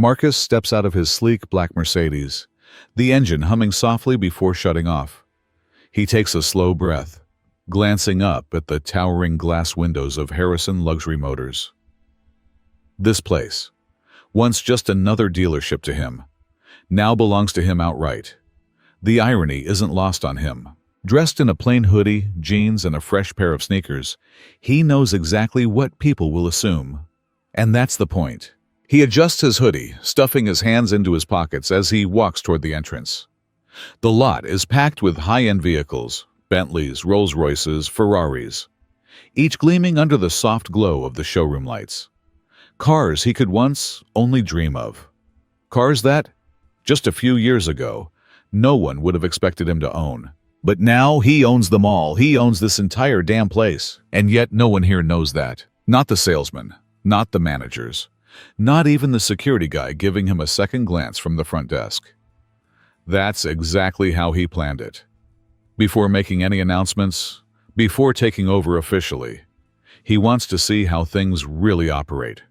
Marcus steps out of his sleek black Mercedes, the engine humming softly before shutting off. He takes a slow breath, glancing up at the towering glass windows of Harrison Luxury Motors. This place, once just another dealership to him, now belongs to him outright. The irony isn't lost on him. Dressed in a plain hoodie, jeans, and a fresh pair of sneakers, he knows exactly what people will assume. And that's the point. He adjusts his hoodie, stuffing his hands into his pockets as he walks toward the entrance. The lot is packed with high-end vehicles, Bentleys, Rolls-Royces, Ferraris, each gleaming under the soft glow of the showroom lights. Cars he could once only dream of. Cars that, just a few years ago, no one would have expected him to own. But now he owns them all. He owns this entire damn place. And yet no one here knows that. Not the salesman, not the managers, not even the security guy giving him a second glance from the front desk. That's exactly how he planned it. Before making any announcements, before taking over officially, he wants to see how things really operate,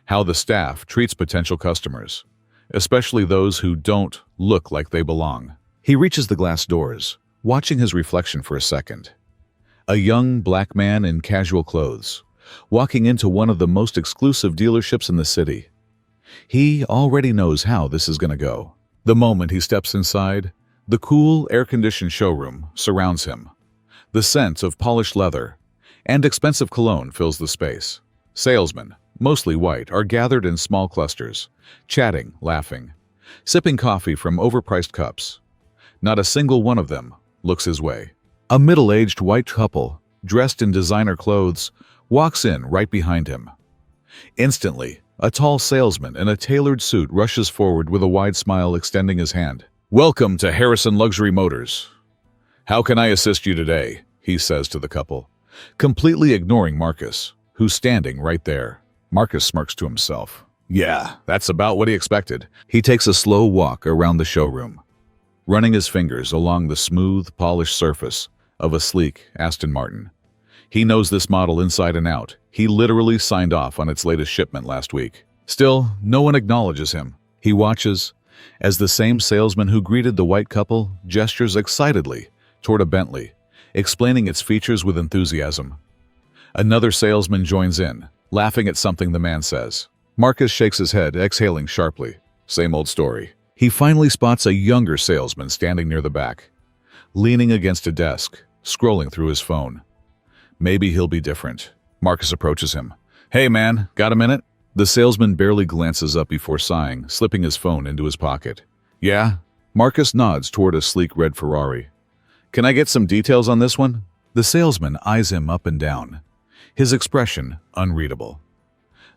how the staff treats potential customers, especially those who don't look like they belong. He reaches the glass doors, watching his reflection for a second. A young black man in casual clothes, walking into one of the most exclusive dealerships in the city. He already knows how this is going to go. The moment he steps inside, the cool, air-conditioned showroom surrounds him. The scent of polished leather and expensive cologne fills the space. Salesmen, mostly white, are gathered in small clusters, chatting, laughing, sipping coffee from overpriced cups. Not a single one of them looks his way. A middle-aged white couple, dressed in designer clothes, walks in right behind him. Instantly, a tall salesman in a tailored suit rushes forward with a wide smile, extending his hand. "Welcome to Harrison Luxury Motors. How can I assist you today?" he says to the couple, completely ignoring Marcus, who's standing right there. Marcus smirks to himself. Yeah, that's about what he expected. He takes a slow walk around the showroom, running his fingers along the smooth, polished surface of a sleek Aston Martin. He knows this model inside and out. He literally signed off on its latest shipment last week. Still, no one acknowledges him. He watches as the same salesman who greeted the white couple gestures excitedly toward a Bentley, explaining its features with enthusiasm. Another salesman joins in, laughing at something the man says. Marcus shakes his head, exhaling sharply. Same old story. He finally spots a younger salesman standing near the back, leaning against a desk, scrolling through his phone. Maybe he'll be different. Marcus approaches him. "Hey man, got a minute?" The salesman barely glances up before sighing, slipping his phone into his pocket. "Yeah?" Marcus nods toward a sleek red Ferrari. "Can I get some details on this one?" The salesman eyes him up and down, his expression unreadable.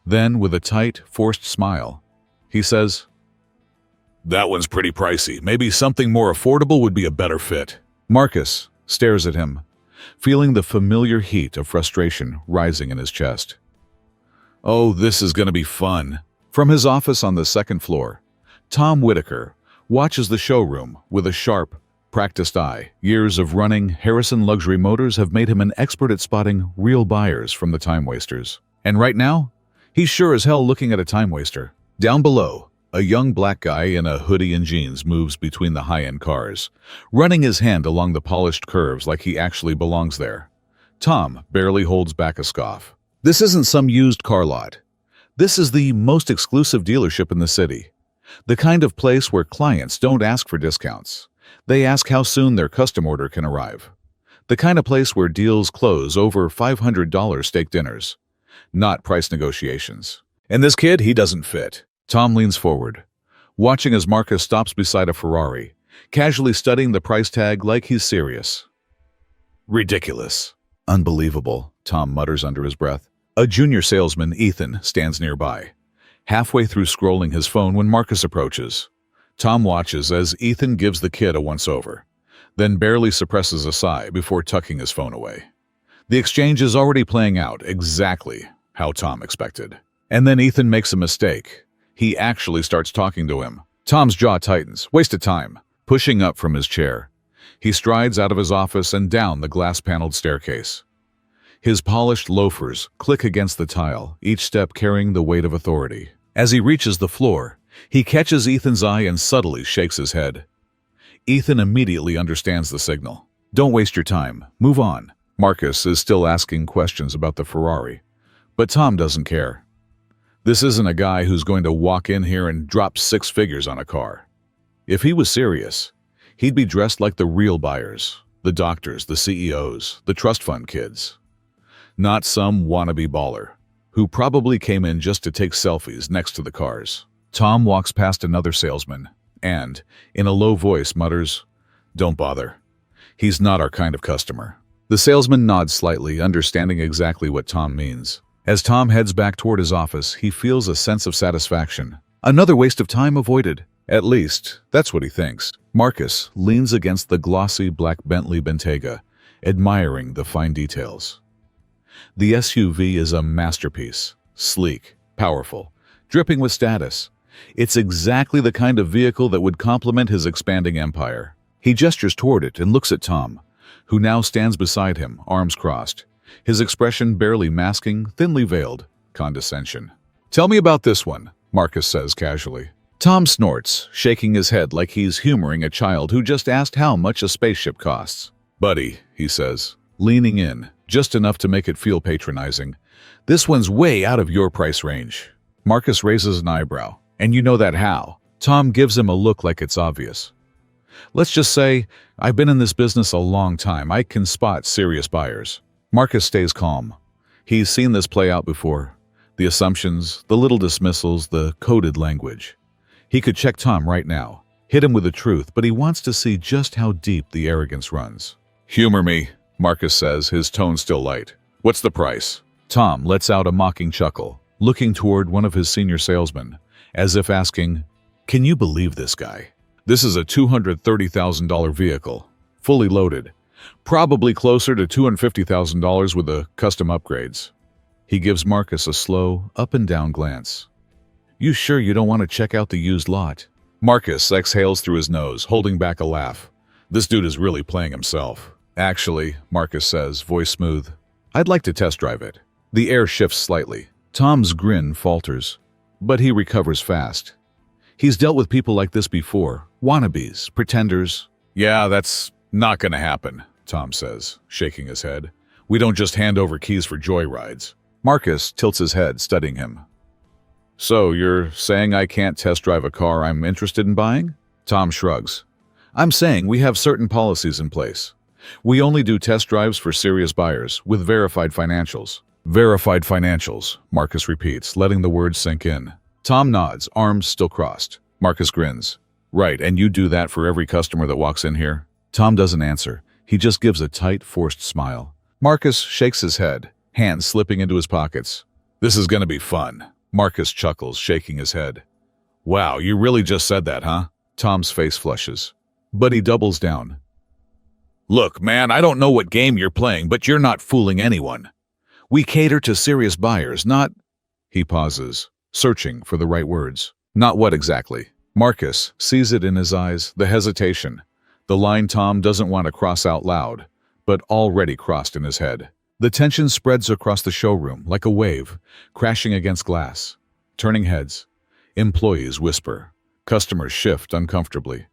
Then, with a tight, forced smile, he says, "That one's pretty pricey. Maybe something more affordable would be a better fit." Marcus stares at him, feeling the familiar heat of frustration rising in his chest. "Oh, this is going to be fun." From his office on the second floor, Tom Whitaker watches the showroom with a sharp, practiced eye. Years of running Harrison Luxury Motors have made him an expert at spotting real buyers from the time wasters. And right now, he's sure as hell looking at a time waster. Down below, a young black guy in a hoodie and jeans moves between the high-end cars, running his hand along the polished curves like he actually belongs there. Tom barely holds back a scoff. This isn't some used car lot. This is the most exclusive dealership in the city. The kind of place where clients don't ask for discounts. They ask how soon their custom order can arrive. The kind of place where deals close over $500 steak dinners, not price negotiations. And this kid, he doesn't fit. Tom leans forward, watching as Marcus stops beside a Ferrari, casually studying the price tag like he's serious. Ridiculous. Unbelievable, Tom mutters under his breath. A junior salesman, Ethan, stands nearby, halfway through scrolling his phone when Marcus approaches. Tom watches as Ethan gives the kid a once-over, then barely suppresses a sigh before tucking his phone away. The exchange is already playing out exactly how Tom expected. And then Ethan makes a mistake. He actually starts talking to him. Tom's jaw tightens. Waste of time. Pushing up from his chair, he strides out of his office and down the glass-paneled staircase. His polished loafers click against the tile, each step carrying the weight of authority. As he reaches the floor, He catches Ethan's eye and subtly shakes his head. Ethan immediately understands the signal. Don't waste your time. Move on. Marcus is still asking questions about the Ferrari, but Tom doesn't care. This isn't a guy who's going to walk in here and drop 6 figures on a car. If he was serious, he'd be dressed like the real buyers, the doctors, the CEOs, the trust fund kids. Not some wannabe baller, who probably came in just to take selfies next to the cars. Tom walks past another salesman and, in a low voice, mutters, "Don't bother. He's not our kind of customer." The salesman nods slightly, understanding exactly what Tom means. As Tom heads back toward his office, he feels a sense of satisfaction. Another waste of time avoided. At least, that's what he thinks. Marcus leans against the glossy black Bentley Bentayga, admiring the fine details. The SUV is a masterpiece, sleek, powerful, dripping with status. It's exactly the kind of vehicle that would complement his expanding empire. He gestures toward it and looks at Tom, who now stands beside him, arms crossed, his expression barely masking thinly veiled condescension. "Tell me about this one," Marcus says casually. Tom snorts, shaking his head like he's humoring a child who just asked how much a spaceship costs. "Buddy," he says, leaning in, just enough to make it feel patronizing, "this one's way out of your price range." Marcus raises an eyebrow. "And you know that how?" Tom gives him a look like it's obvious. "Let's just say, I've been in this business a long time. I can spot serious buyers." Marcus stays calm. He's seen this play out before. The assumptions, the little dismissals, the coded language. He could check Tom right now, hit him with the truth, but he wants to see just how deep the arrogance runs. "Humor me," Marcus says, his tone still light. "What's the price?" Tom lets out a mocking chuckle, looking toward one of his senior salesmen, as if asking, "Can you believe this guy? This is a $230,000 vehicle, fully loaded, probably closer to $250,000 with the custom upgrades." He gives Marcus a slow, up-and-down glance. "You sure you don't want to check out the used lot?" Marcus exhales through his nose, holding back a laugh. This dude is really playing himself. "Actually," Marcus says, voice smooth, "I'd like to test drive it." The air shifts slightly. Tom's grin falters, but he recovers fast. He's dealt with people like this before, wannabes, pretenders. "Yeah, that's not gonna happen," Tom says, shaking his head. "We don't just hand over keys for joyrides." Marcus tilts his head, studying him. "So, you're saying I can't test drive a car I'm interested in buying?" Tom shrugs. "I'm saying we have certain policies in place. We only do test drives for serious buyers, with verified financials." "Verified financials," Marcus repeats, letting the words sink in. Tom nods, arms still crossed. Marcus grins. "Right, and you do that for every customer that walks in here?" Tom doesn't answer. He just gives a tight, forced smile. Marcus shakes his head, hands slipping into his pockets. "This is gonna be fun." Marcus chuckles, shaking his head. "Wow, you really just said that, huh?" Tom's face flushes, but he doubles down. "Look, man, I don't know what game you're playing, but you're not fooling anyone. We cater to serious buyers, not—" He pauses, searching for the right words. "Not what exactly?" Marcus sees it in his eyes, the hesitation, the line Tom doesn't want to cross out loud, but already crossed in his head. The tension spreads across the showroom like a wave, crashing against glass. Turning heads. Employees whisper. Customers shift uncomfortably.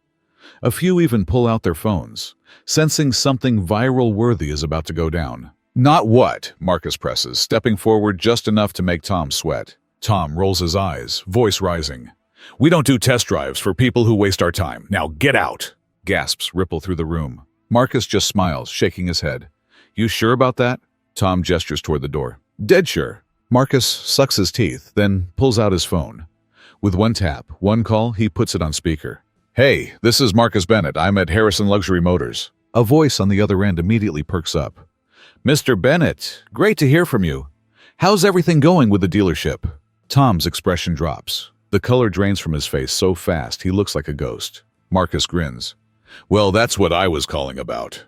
A few even pull out their phones, sensing something viral-worthy is about to go down. "Not what?" Marcus presses, stepping forward just enough to make Tom sweat. Tom rolls his eyes, voice rising. "We don't do test drives for people who waste our time. Now get out!" Gasps ripple through the room. Marcus just smiles, shaking his head. "You sure about that?" Tom gestures toward the door. "Dead sure." Marcus sucks his teeth, then pulls out his phone. With one tap, one call, he puts it on speaker. "Hey, this is Marcus Bennett. I'm at Harrison Luxury Motors." A voice on the other end immediately perks up. "Mr. Bennett, great to hear from you. How's everything going with the dealership?" Tom's expression drops. The color drains from his face so fast he looks like a ghost. Marcus grins. "Well, that's what I was calling about.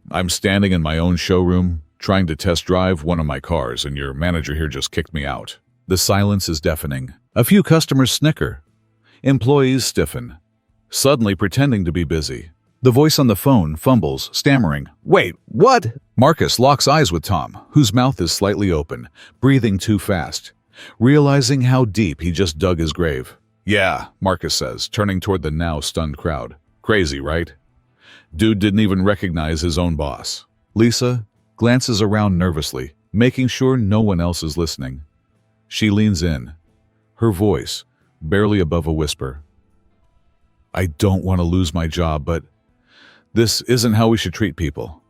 I'm standing in my own showroom, trying to test drive one of my cars, and your manager here just kicked me out." The silence is deafening. A few customers snicker. Employees stiffen, suddenly pretending to be busy. The voice on the phone fumbles, stammering, "Wait, what?" Marcus locks eyes with Tom, whose mouth is slightly open, breathing too fast, realizing how deep he just dug his grave. Yeah, Marcus says, turning toward the now stunned crowd. Crazy, right? Dude didn't even recognize his own boss. Lisa glances around nervously, making sure no one else is listening. She leans in, her voice barely above a whisper. I don't want to lose my job, but this isn't how we should treat people.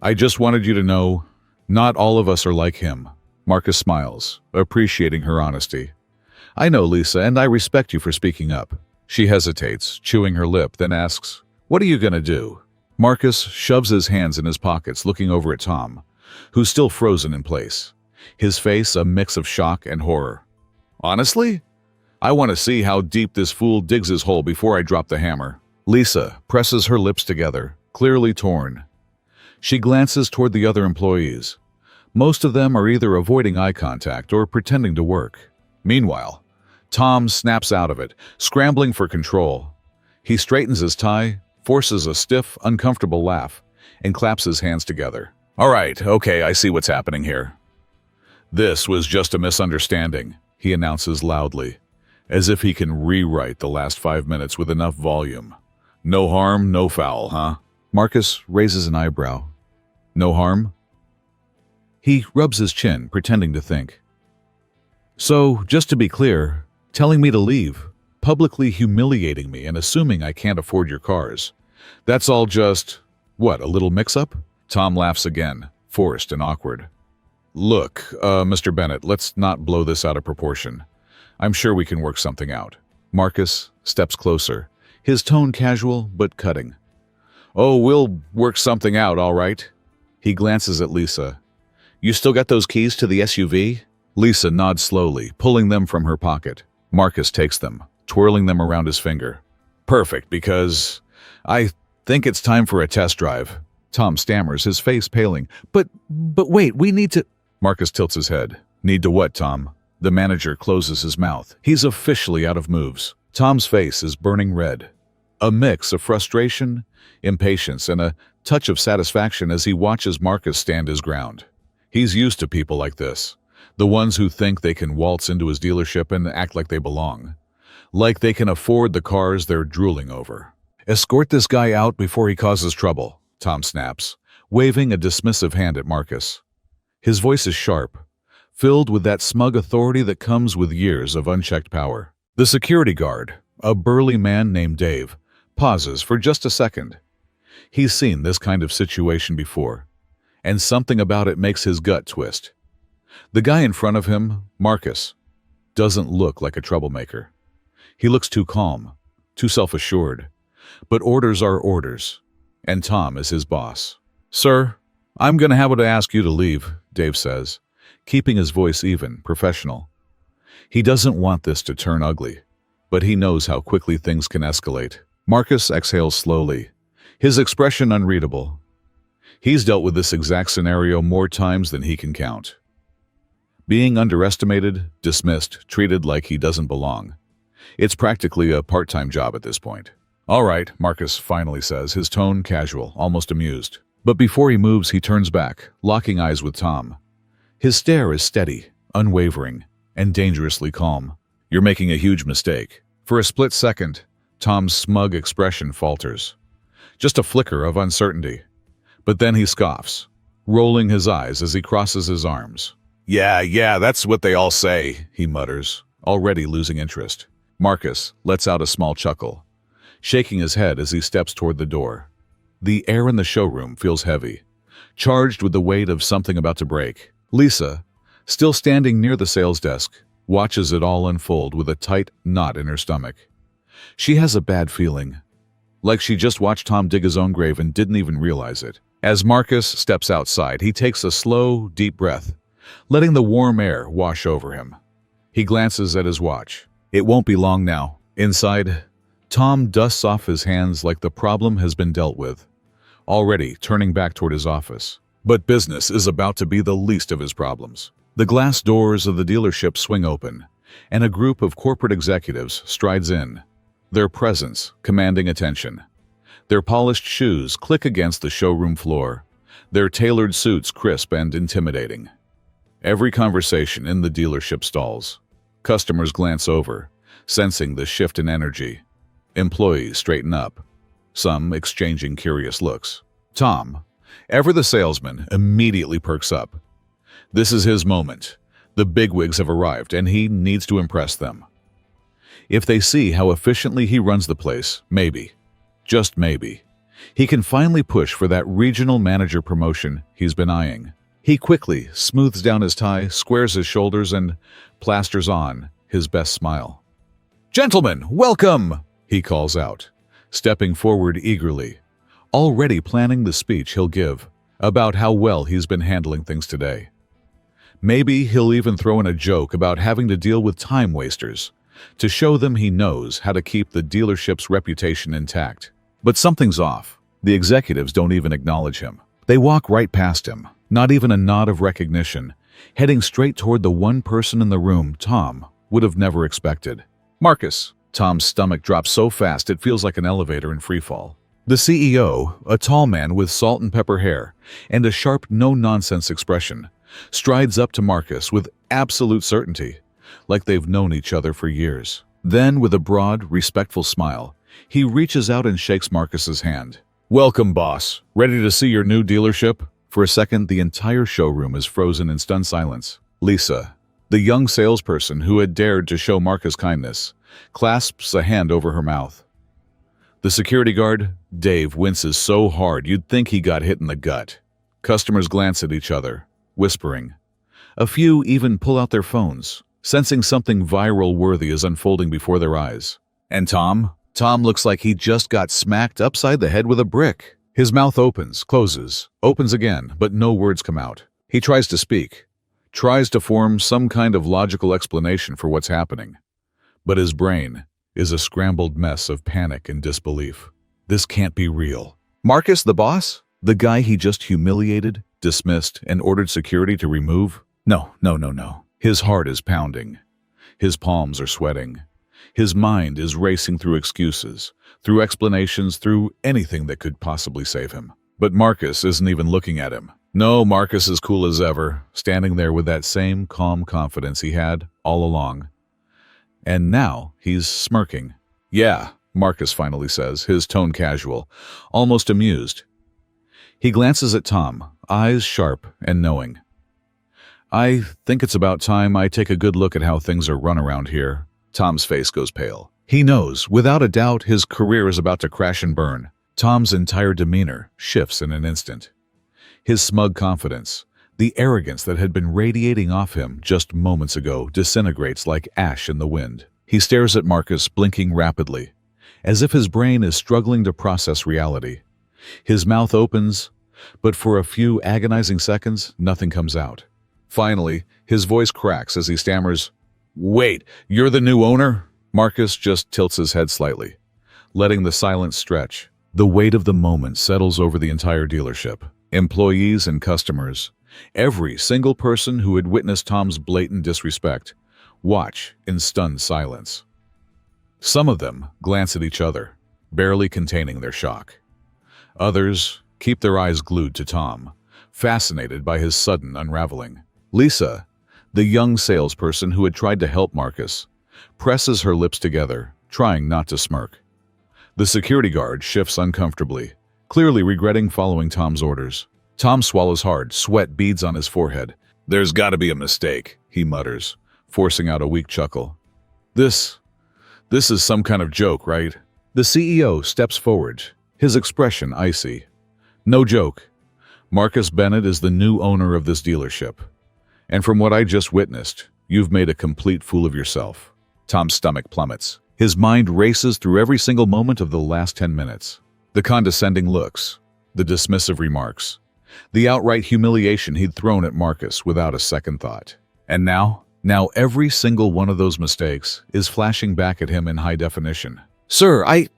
I just wanted you to know, not all of us are like him. Marcus smiles, appreciating her honesty. I know, Lisa, and I respect you for speaking up. She hesitates, chewing her lip, then asks, What are you going to do? Marcus shoves his hands in his pockets, looking over at Tom, who's still frozen in place, his face a mix of shock and horror. Honestly? I want to see how deep this fool digs his hole before I drop the hammer. Lisa presses her lips together, clearly torn. She glances toward the other employees. Most of them are either avoiding eye contact or pretending to work. Meanwhile, Tom snaps out of it, scrambling for control. He straightens his tie, forces a stiff, uncomfortable laugh, and claps his hands together. All right, okay, I see what's happening here. This was just a misunderstanding, he announces loudly, as if he can rewrite the last 5 minutes with enough volume. No harm, no foul, huh? Marcus raises an eyebrow. No harm? He rubs his chin, pretending to think. So, just to be clear, telling me to leave, publicly humiliating me and assuming I can't afford your cars. That's all just, what, a little mix-up? Tom laughs again, forced and awkward. Look, Mr. Bennett, let's not blow this out of proportion. I'm sure we can work something out. Marcus steps closer, his tone casual but cutting. Oh, we'll work something out, all right. He glances at Lisa. You still got those keys to the SUV? Lisa nods slowly, pulling them from her pocket. Marcus takes them, twirling them around his finger. Perfect, because I think it's time for a test drive. Tom stammers, his face paling. But wait, we need to... Marcus tilts his head. Need to what, Tom? The manager closes his mouth. He's officially out of moves. Tom's face is burning red. A mix of frustration, impatience, and a touch of satisfaction as he watches Marcus stand his ground. He's used to people like this. The ones who think they can waltz into his dealership and act like they belong. Like they can afford the cars they're drooling over. Escort this guy out before he causes trouble, Tom snaps, waving a dismissive hand at Marcus. His voice is sharp, filled with that smug authority that comes with years of unchecked power. The security guard, a burly man named Dave, pauses for just a second. He's seen this kind of situation before, and something about it makes his gut twist. The guy in front of him, Marcus, doesn't look like a troublemaker. He looks too calm, too self-assured. But orders are orders, and Tom is his boss. Sir, I'm going to have to ask you to leave, Dave says, keeping his voice even, professional. He doesn't want this to turn ugly, but he knows how quickly things can escalate. Marcus exhales slowly, his expression unreadable. He's dealt with this exact scenario more times than he can count. Being underestimated, dismissed, treated like he doesn't belong. It's practically a part-time job at this point. All right, Marcus finally says, his tone casual, almost amused. But before he moves, he turns back, locking eyes with Tom. His stare is steady, unwavering, and dangerously calm. You're making a huge mistake. For a split second, Tom's smug expression falters. Just a flicker of uncertainty. But then he scoffs, rolling his eyes as he crosses his arms. Yeah, that's what they all say, he mutters, already losing interest. Marcus lets out a small chuckle, shaking his head as he steps toward the door. The air in the showroom feels heavy, charged with the weight of something about to break. Lisa, still standing near the sales desk, watches it all unfold with a tight knot in her stomach. She has a bad feeling, like she just watched Tom dig his own grave and didn't even realize it. As Marcus steps outside, he takes a slow, deep breath, letting the warm air wash over him. He glances at his watch. It won't be long now. Inside, Tom dusts off his hands like the problem has been dealt with, already turning back toward his office. But business is about to be the least of his problems. The glass doors of the dealership swing open, and a group of corporate executives strides in, their presence commanding attention. Their polished shoes click against the showroom floor, their tailored suits crisp and intimidating. Every conversation in the dealership stalls. Customers glance over, sensing the shift in energy. Employees straighten up, some exchanging curious looks. Tom, ever the salesman, immediately perks up. This is his moment. The bigwigs have arrived, and he needs to impress them. If they see how efficiently he runs the place, maybe, just maybe, he can finally push for that regional manager promotion he's been eyeing. He quickly smooths down his tie, squares his shoulders, and plasters on his best smile. "Gentlemen, welcome!" he calls out, stepping forward eagerly, already planning the speech he'll give about how well he's been handling things today. Maybe he'll even throw in a joke about having to deal with time wasters to show them he knows how to keep the dealership's reputation intact. But something's off. The executives don't even acknowledge him. They walk right past him, not even a nod of recognition, heading straight toward the one person in the room Tom would have never expected. Marcus. Tom's stomach drops so fast it feels like an elevator in freefall. The CEO, a tall man with salt and pepper hair and a sharp, no-nonsense expression, strides up to Marcus with absolute certainty, like they've known each other for years. Then, with a broad, respectful smile, he reaches out and shakes Marcus's hand. "Welcome, boss. Ready to see your new dealership?" For a second, the entire showroom is frozen in stunned silence. Lisa, the young salesperson who had dared to show Marcus kindness, clasps a hand over her mouth. The security guard, Dave, winces so hard you'd think he got hit in the gut. Customers glance at each other, whispering. A few even pull out their phones, sensing something viral-worthy is unfolding before their eyes. And Tom looks like he just got smacked upside the head with a brick. His mouth opens, closes, opens again, but no words come out. He tries to speak, tries to form some kind of logical explanation for what's happening. But his brain is a scrambled mess of panic and disbelief. This can't be real. Marcus, the boss? The guy he just humiliated, dismissed, and ordered security to remove? No. His heart is pounding. His palms are sweating. His mind is racing through excuses, through explanations, through anything that could possibly save him. But Marcus isn't even looking at him. No, Marcus is cool as ever, standing there with that same calm confidence he had all along. And now he's smirking. "Yeah," Marcus finally says, his tone casual, almost amused. He glances at Tom, eyes sharp and knowing. "I think it's about time I take a good look at how things are run around here." Tom's face goes pale. He knows, without a doubt, his career is about to crash and burn. Tom's entire demeanor shifts in an instant. His smug confidence, the arrogance that had been radiating off him just moments ago, disintegrates like ash in the wind. He stares at Marcus, blinking rapidly, as if his brain is struggling to process reality. His mouth opens, but for a few agonizing seconds, nothing comes out. Finally, his voice cracks as he stammers, "Wait, you're the new owner?" Marcus just tilts his head slightly, letting the silence stretch. The weight of the moment settles over the entire dealership. Employees and customers, every single person who had witnessed Tom's blatant disrespect, watch in stunned silence. Some of them glance at each other, barely containing their shock. Others keep their eyes glued to Tom, fascinated by his sudden unraveling. Lisa, the young salesperson who had tried to help Marcus, presses her lips together, trying not to smirk. The security guard shifts uncomfortably, clearly regretting following Tom's orders. Tom swallows hard, sweat beads on his forehead. "There's got to be a mistake," he mutters, forcing out a weak chuckle. This is some kind of joke, right?" The CEO steps forward, his expression icy. "No joke. Marcus Bennett is the new owner of this dealership. And from what I just witnessed, you've made a complete fool of yourself." Tom's stomach plummets. His mind races through every single moment of the last 10 minutes. The condescending looks, the dismissive remarks, the outright humiliation he'd thrown at Marcus without a second thought. And now every single one of those mistakes is flashing back at him in high definition. "Sir, I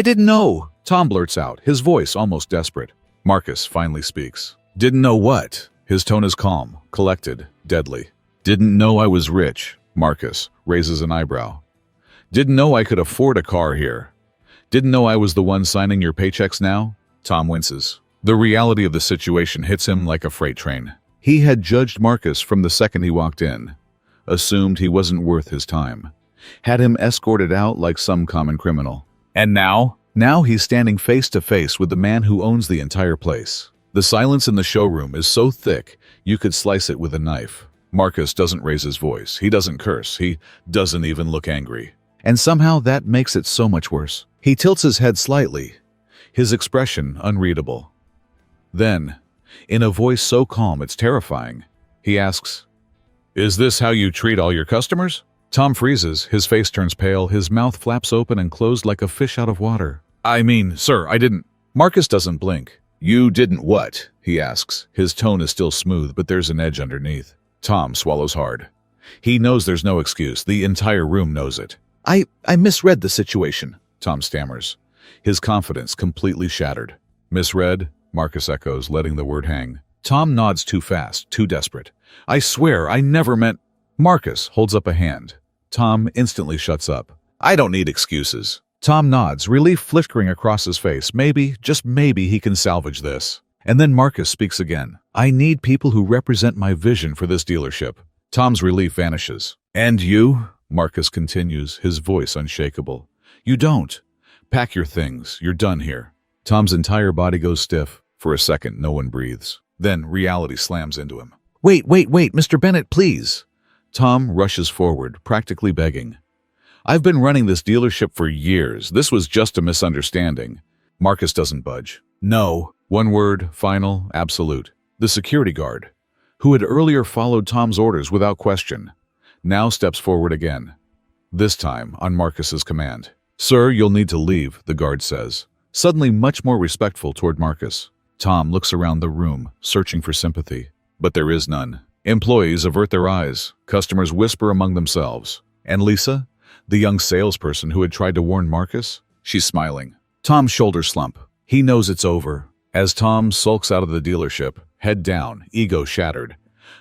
didn't know," Tom blurts out, his voice almost desperate. Marcus finally speaks. "Didn't know what?" His tone is calm, collected, deadly. "Didn't know I was rich." Marcus raises an eyebrow. "Didn't know I could afford a car here. Didn't know I was the one signing your paychecks now?" Tom winces. The reality of the situation hits him like a freight train. He had judged Marcus from the second he walked in, assumed he wasn't worth his time. had him escorted out like some common criminal. And now he's standing face to face with the man who owns the entire place. The silence in the showroom is so thick you could slice it with a knife. Marcus doesn't raise his voice. He doesn't curse. He doesn't even look angry. And somehow that makes it so much worse. He tilts his head slightly, his expression unreadable. Then, in a voice so calm it's terrifying, he asks, "Is this how you treat all your customers?" Tom freezes, his face turns pale, his mouth flaps open and closed like a fish out of water. "I mean, sir, I didn't." Marcus doesn't blink. "You didn't what?" he asks. His tone is still smooth, but there's an edge underneath. Tom swallows hard. He knows there's no excuse. The entire room knows it. I misread the situation," Tom stammers, his confidence completely shattered. "Misread?" Marcus echoes, letting the word hang. Tom nods too fast, too desperate. "I swear, I never meant—" Marcus holds up a hand. Tom instantly shuts up. "I don't need excuses." Tom nods, relief flickering across his face. Maybe, just maybe, he can salvage this. And then Marcus speaks again. "I need people who represent my vision for this dealership." Tom's relief vanishes. "And you?" Marcus continues, his voice unshakable. "You don't. Pack your things. You're done here." Tom's entire body goes stiff. For a second, no one breathes. Then reality slams into him. Wait, Mr. Bennett, please." Tom rushes forward, practically begging. "I've been running this dealership for years. This was just a misunderstanding." Marcus doesn't budge. "No." One word, final, absolute. The security guard, who had earlier followed Tom's orders without question, now steps forward again. This time on Marcus's command. "Sir, you'll need to leave," the guard says, suddenly much more respectful toward Marcus. Tom looks around the room, searching for sympathy. But there is none. Employees avert their eyes. Customers whisper among themselves. And Lisa, the young salesperson who had tried to warn Marcus, she's smiling. Tom's shoulders slump. He knows it's over. As Tom sulks out of the dealership, head down, ego shattered,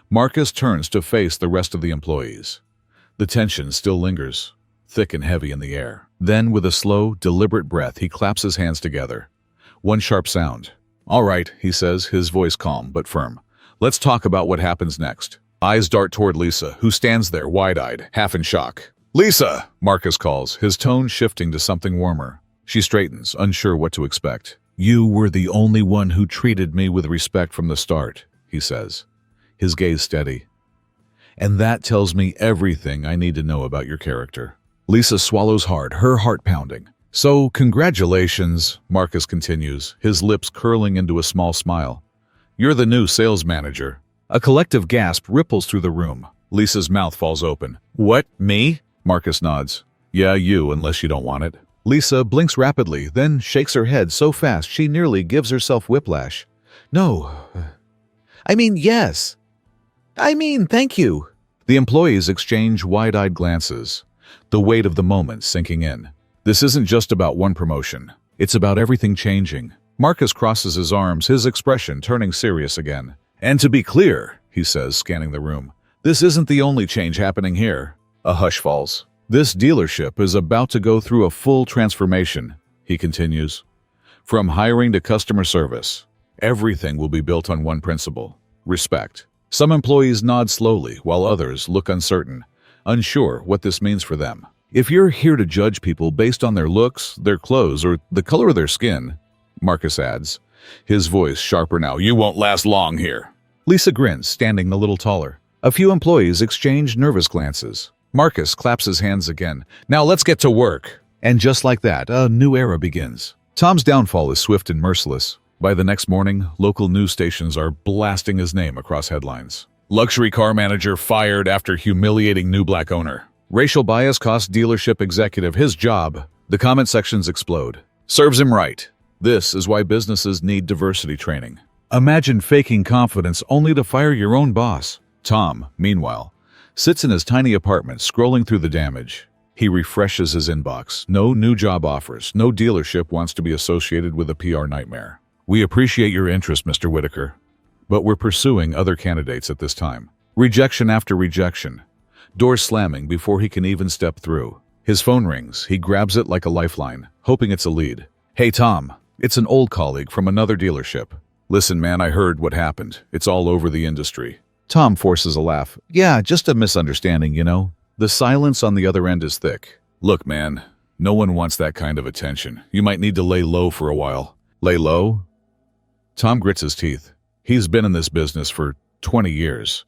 Marcus turns to face the rest of the employees. The tension still lingers, thick and heavy in the air. Then, with a slow, deliberate breath, he claps his hands together. One sharp sound. "All right," he says, his voice calm but firm. "Let's talk about what happens next." Eyes dart toward Lisa, who stands there, wide-eyed, half in shock. "Lisa!" Marcus calls, his tone shifting to something warmer. She straightens, unsure what to expect. "You were the only one who treated me with respect from the start," he says, his gaze steady. "And that tells me everything I need to know about your character." Lisa swallows hard, her heart pounding. "So, congratulations," Marcus continues, his lips curling into a small smile. "You're the new sales manager." A collective gasp ripples through the room. Lisa's mouth falls open. "What, me?" Marcus nods. "Yeah, you, unless you don't want it." Lisa blinks rapidly, then shakes her head so fast she nearly gives herself whiplash. "No. I mean, yes. I mean, thank you." The employees exchange wide-eyed glances, the weight of the moment sinking in. This isn't just about one promotion. It's about everything changing. Marcus crosses his arms, his expression turning serious again. "And to be clear," he says, scanning the room, "this isn't the only change happening here." A hush falls. "This dealership is about to go through a full transformation," he continues. "From hiring to customer service, everything will be built on one principle: respect." Some employees nod slowly, while others look uncertain, unsure what this means for them. "If you're here to judge people based on their looks, their clothes, or the color of their skin," Marcus adds, his voice sharper now, "you won't last long here." Lisa grins, standing a little taller. A few employees exchange nervous glances. Marcus claps his hands again. "Now let's get to work." And just like that, a new era begins. Tom's downfall is swift and merciless. By the next morning, local news stations are blasting his name across headlines. "Luxury car manager fired after humiliating new black owner." "Racial bias cost dealership executive his job." The comment sections explode. Serves him right. This is why businesses need diversity training. Imagine faking confidence only to fire your own boss. Tom, meanwhile, sits in his tiny apartment scrolling through the damage. He refreshes his inbox. No new job offers. No dealership wants to be associated with a PR nightmare. "We appreciate your interest, Mr. Whitaker, but we're pursuing other candidates at this time." Rejection after rejection. Doors slamming before he can even step through. His phone rings. He grabs it like a lifeline, hoping it's a lead. "Hey, Tom." It's an old colleague from another dealership. "Listen, man, I heard what happened. It's all over the industry." Tom forces a laugh. "Yeah, just a misunderstanding, you know." The silence on the other end is thick. Look, man, no one wants that kind of attention. You might need to lay low for a while. Lay low? Tom grits his teeth. He's been in this business for 20 years.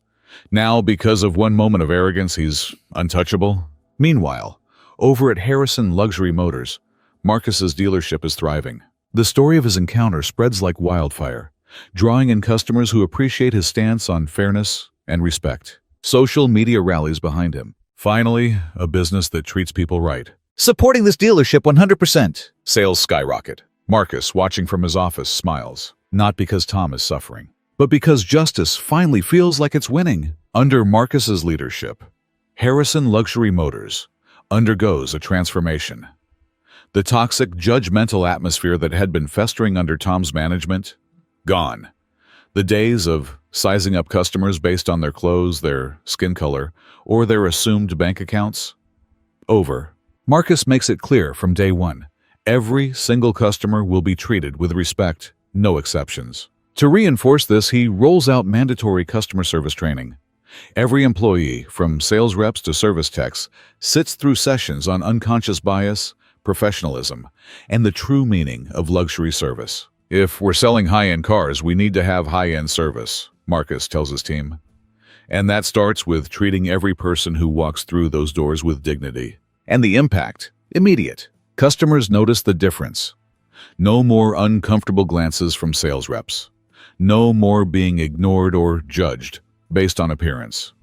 Now, because of one moment of arrogance, he's untouchable. Meanwhile, over at Harrison Luxury Motors, Marcus's dealership is thriving. The story of his encounter spreads like wildfire, drawing in customers who appreciate his stance on fairness and respect. Social media rallies behind him. Finally, a business that treats people right. Supporting this dealership 100%. Sales skyrocket. Marcus, watching from his office, smiles. Not because Tom is suffering, but because justice finally feels like it's winning. Under Marcus's leadership, Harrison Luxury Motors undergoes a transformation. The toxic, judgmental atmosphere that had been festering under Tom's management, gone. The days of sizing up customers based on their clothes, their skin color, or their assumed bank accounts, over. Marcus makes it clear from day one, every single customer will be treated with respect, no exceptions. To reinforce this, he rolls out mandatory customer service training. Every employee, from sales reps to service techs, sits through sessions on unconscious bias, professionalism, and the true meaning of luxury service. If we're selling high-end cars, we need to have high-end service, Marcus tells his team. And that starts with treating every person who walks through those doors with dignity. And the impact? Immediate. Customers notice the difference. No more uncomfortable glances from sales reps. No more being ignored or judged based on appearance.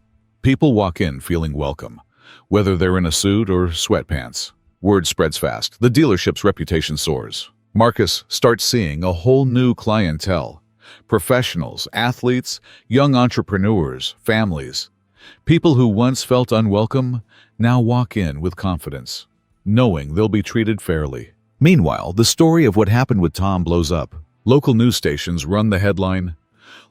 People walk in feeling welcome, whether they're in a suit or sweatpants. Word spreads fast. The dealership's reputation soars. Marcus starts seeing a whole new clientele. Professionals, athletes, young entrepreneurs, families. People who once felt unwelcome now walk in with confidence, knowing they'll be treated fairly. Meanwhile, the story of what happened with Tom blows up. Local news stations run the headline,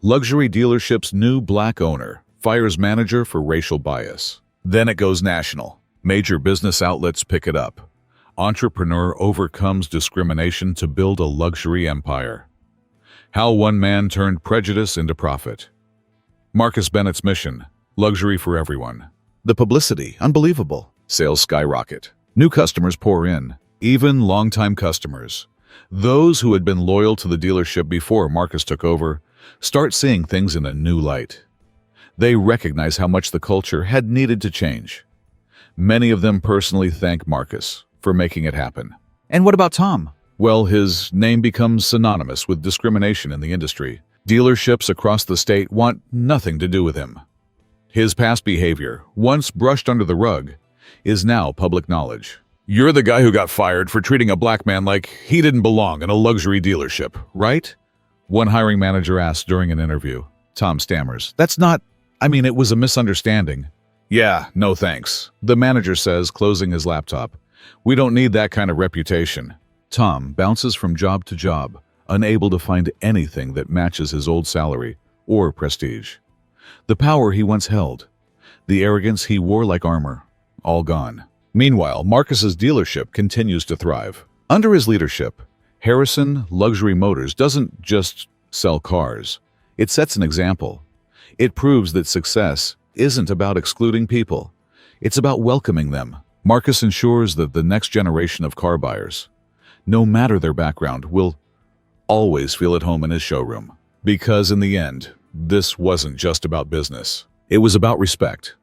"Luxury dealership's new black owner fires manager for racial bias." Then it goes national. Major business outlets pick it up. Entrepreneur overcomes discrimination to build a luxury empire. How one man turned prejudice into profit. Marcus Bennett's mission, luxury for everyone. The publicity, unbelievable. Sales skyrocket. New customers pour in, even longtime customers. Those who had been loyal to the dealership before Marcus took over start seeing things in a new light. They recognize how much the culture had needed to change. Many of them personally thank Marcus for making it happen. And what about Tom? Well, his name becomes synonymous with discrimination in the industry. Dealerships across the state want nothing to do with him. His past behavior, once brushed under the rug, is now public knowledge. "You're the guy who got fired for treating a black man like he didn't belong in a luxury dealership, right?" One hiring manager asked during an interview. Tom stammers, "It was a misunderstanding." "Yeah, no thanks," the manager says, closing his laptop. "We don't need that kind of reputation." Tom bounces from job to job, unable to find anything that matches his old salary or prestige. The power he once held, the arrogance he wore like armor, all gone. Meanwhile, Marcus's dealership continues to thrive. Under his leadership, Harrison Luxury Motors doesn't just sell cars. It sets an example. It proves that success isn't about excluding people. It's about welcoming them. Marcus ensures that the next generation of car buyers, no matter their background, will always feel at home in his showroom. Because in the end, this wasn't just about business. It was about respect.